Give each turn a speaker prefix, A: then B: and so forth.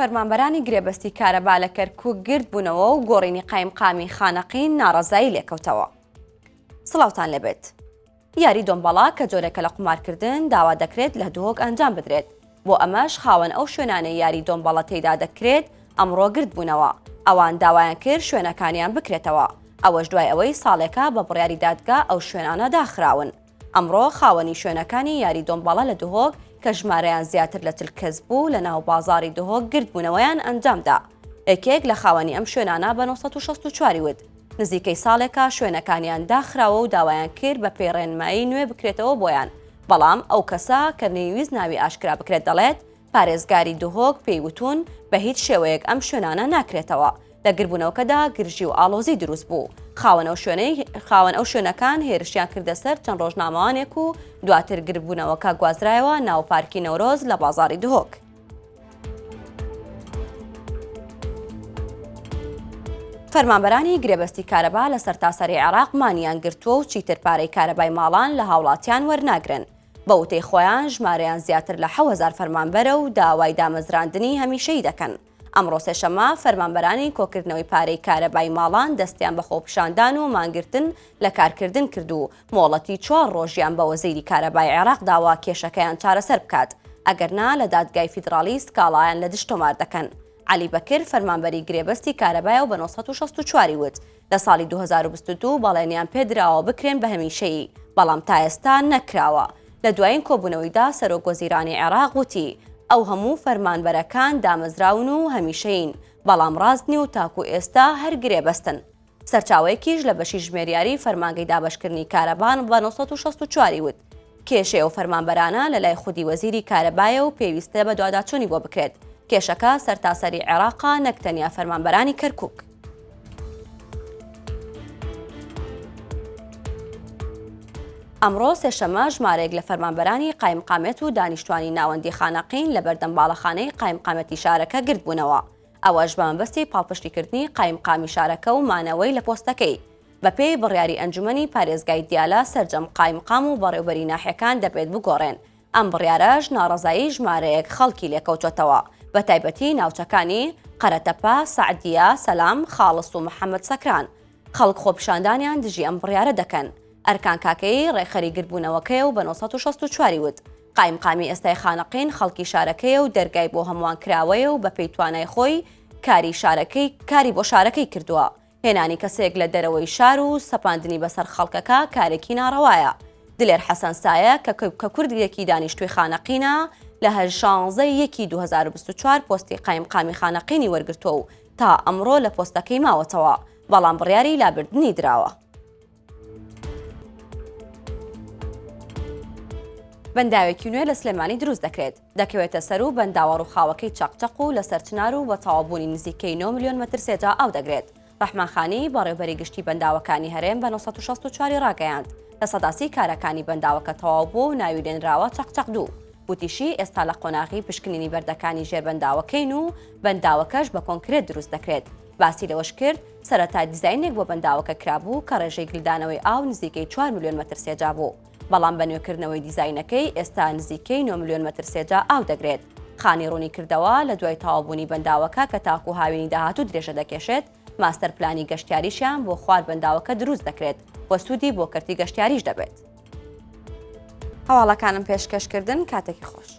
A: فەرمانبەرانی گرێبەستی کارەبا لە کەرکووک گرت بوونەوە و گۆڕینی قایمقامی خانەقین ناڕەزایی لێکەوتەوە. سڵاوتان لێبێت. یاری دۆمبەڵا کە جۆرێکە لە قومارکردن داوا دەکرێت لە دهۆک ئەنجام بدرێت. بۆ ئەمەش خاوەن ئەو شوێنانەی یاری دۆمبەڵە تێیدا دەکرێت ئەمڕۆ گرت بوونەوە. ئەوان داوایان کرد شوێنەکانیان بکرێتەوە. ئەوەش دوای ئەوەی ساڵێکە بە بڕیاری دادگا ئەو شوێنانە داخراون. ئەمڕۆ خاوەنی شوێنەکانی یاری دۆمبەڵە لە دهۆک کە ژمارەیان زیاتر لە 40 کەس بوو لە ناو بازاڕی دهۆک گرت بوونەوەیان ئەنجامدا. یەکێک لە خاوەنی ئەم شوێنانە بە 964 وت. نزیکەی ساڵێکە شوێنەکانیان داخراوە و داوایان کرد بە پێڕێنمایی نوێ بکرێتەوە بۆیان. بەڵام ئەو کەسە کە نەیویست ناوی ئاشکرا بکرێت دەڵێت پارێزگاری دهۆک پێیوتون بە هیچ شێوەیەک ئەم شوێنانە ناکرێتەوە. لە گربوونەوەکەدا گرژی و ئاڵۆزی دروست بوو. خاوەن ئەو شوێنەکان هێرشیان کردە سەر چەند ڕۆژنامەوانێک و دواتر گربوونەوەکە گوازرایەوە ناو پارکی نەورۆز لە بازاڕی دهۆک. فەرمانبەرانی گرێبەستی کارەبا لە سەرتاسەری عێراق مانیان گرتووە و چیتر پارەی کارەبای ماڵان لە هاوڵاتیان وەرناگرن. بە وتەی خۆیان ژمارەیان زیاتر لە 7000 فەرمانبەرە و داوای دامەزراندنی هەمیشەیی دەکەن. ئەمڕۆ سێشەممە فەرمانبەرانی کۆکردنەوەی پارەی کارەبای ماڵان دەستیان بە خۆپشاندان و مانگرتن لە کارکردن کرد و مۆڵەتی 4 ڕۆژیان بە وەزیری کارەبای عێراق داوا کێشەکەیان چارەسەر بکات. ئەگەرنا لە دادگای فیدراڵی سکاڵایان لە دشت تۆمار دەکەن. علی بەکر فەرمانبەری گرێبەستی کارەبایە و بە 964 وت لە ساڵی 2022 بەڵێنیان پێدراوە بکرێن بە هەمیشەیی، بەڵام تا ئێستا نەکراوە. لە دوایین کۆبوونەوەیدا سەرۆک وەزیرانی عێراق وتی ئەو هەموو فەرمانبەرەکان دامەزراون و هەمیشەیین، بەڵام ڕاستنی و تاکو ئێستا هەر گرێبەستن. سەرچاوەیەکیش لە بەشی ژمێریاری فەرمانگەی دابەشکردنی کارەبان بە 964 وت کێشەیە و فەرمانبەرانە لە لای خودی وەزیری کارەبایە و پێویستە بە دواداچوونی بۆ بکرێت. کێشەکە سەرتاسەری عێراقا نەک تەنیا فەرمانبەرانی کەرکووک. ئەمڕۆ سێشەممە ژمارەیەک لە فەرمانبەرانی قایمقامەت و دانیشتوانی ناوەندی خانەقین لە بەردەمباڵەخانەی قایمقامەتی شارەکە گرت بوونەوە. ئەوەش بە مەبەستی پاڵپشتیکردنی قایمقامی شارەکە و مانەوەی لە پۆستەکەی. بەپێی بڕیاری ئەنجومەنی پارێزگای دیالە سەرجەم قایمقام و بەڕێوەبەری ناحیەکان دەبێت بگۆڕێن. ئەم بڕیارەش ناڕەزایی ژمارەیەک خەڵکی لێکەوتوێتەوە، بە تایبەتی ناوچەکانی قەرەتەپە، سەعدیە، سەلام، خاڵس و محەممەد سەکران. خەڵک خۆپشاندانیان دژی ئەم بڕیارە دەکەن. ئەرکان کاکەی ڕێخەری گربوونەوەکەی و بە 964 وت قایمقامی ئێستای خانەقین خەڵکی شارەکەی و دەرگای بۆ هەمووان کراوەیە و بە پێی توانای خۆی کاری بۆ شارەکەی کردووە. هێنانی کەسێک لە دەرەوەی شار و سەپاندنی بەسەر خەڵکەکە کارێکی ناڕەوایە. دلێر حەسەن سایە کە کوردێکی دانیشتووی خانەقینە لە هەر 16/1/2024 پۆستی قایمقامی خانەقینی وەرگرتووە و تا ئەمڕۆ لە پۆستەکەی ماوەتەوە، بەڵام بڕیاری لابردنی دراوە. بەنداوێکی نوێ لە سلێمانی دروست دەکرێت. دەکەوێتە سەر و بەنداوە ڕووخاوەکەی چەقچەق و لە سەرچنار و بە تەواوبوونی نزیکەی 9 ملیۆن مەتر سێجا ئاو دەگرێت. ڕەحمانخانی بەڕێوەبەری گشتی بەنداوەکانی هەرێم بە 964 ڕاگەیاند. لە سەداسی کارەکانی بەنداوەکە تەواو بوو و ناوی لێنراوە چەقچەق 2. وتیشی ئێستا لە قۆناغی پشکنینی بەردەکانی ژێربەنداوەکەین و بەنداوەکەش بە کۆنکرێت دروست دەکرێت. باسی لەوەش کرد سەرەتا دیزاینێک بۆ بەنداوەکە کرابوو کە ڕێژەی گلدانەوەی ئاو نزیکەی 4 ملیۆن مەتر سێجا بوو. بەڵام بە نوێکردنەوەی دیزاینەکەی ئێستا نزیکەی 9 ملیۆن مەتر سێجا ئاو دەگرێت. خانی ڕوونی کردەوە لە دوای تەواوبوونی بەنداوەکە کە تاکو هاوینی داهاتوو درێژە دەکێشێت، ماستەر پلانی گەشتیاریشیان بۆ خوار بەنداوەکە دروست دەکرێت و سوودی بۆ کەرتی گەشتیاریش دەبێت. هەواڵەکانم پێشکەشکردن کاتێکی خۆش.